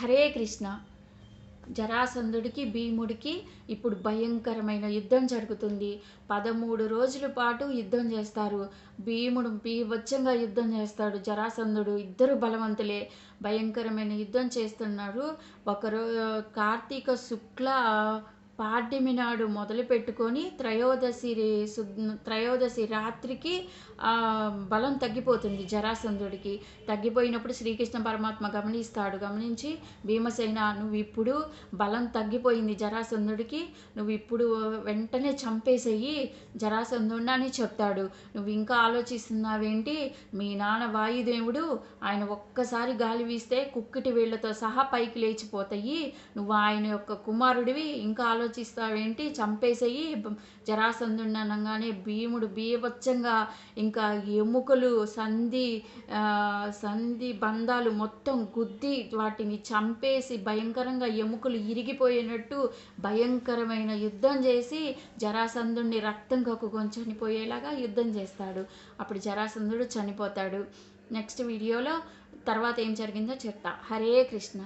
హరే కృష్ణ. జరాసంధుడికి భీముడికి ఇప్పుడు భయంకరమైన యుద్ధం జరుగుతుంది. 13 రోజుల పాటు యుద్ధం చేస్తారు. భీముడు బీభత్సంగా యుద్ధం చేస్తాడు. జరాసంధుడు ఇద్దరు బలవంతులే. భయంకరమైన యుద్ధం చేస్తున్నారు. కార్తీక శుక్ల పాడ్యమి నాడు మొదలు పెట్టుకొని త్రయోదశి రాత్రికి బలం తగ్గిపోతుంది జరాసంధుడికి. తగ్గిపోయినప్పుడు శ్రీకృష్ణ పరమాత్మ గమనించి, భీమసేన నువ్వు ఇప్పుడు బలం తగ్గిపోయింది జరాసంధుడికి, నువ్వు ఇప్పుడు వెంటనే చంపేసేయి జరాసంధుడిని అని చెప్తాడు. నువ్వు ఇంకా ఆలోచిస్తున్నావేంటి? మీ నాన్న వాయుదేవుడు, ఆయన ఒక్కసారి గాలి వీస్తే కుక్కిటి వేళ్లతో సహా పైకి లేచిపోతాయి. నువ్వు ఆయన యొక్క కుమారుడివి, ఇంకా ఆలోచిస్తావేంటి? చంపేసేయి జరాసంధుడిని అనగానే భీముడు బీభత్సంగా ఇంకా ఎముకలు సంధి బంధాలు మొత్తం గుద్ది వాటిని చంపేసి భయంకరంగా ఎముకలు ఇరిగిపోయినట్టు భయంకరమైన యుద్ధం చేసి జరాసంధుడిని రక్తం కక్కుకొని చనిపోయేలాగా యుద్ధం చేస్తాడు. అప్పుడు జరాసంధుడు చనిపోతాడు. నెక్స్ట్ వీడియోలో తర్వాత ఏం జరిగిందో చెప్తా. హరే కృష్ణ.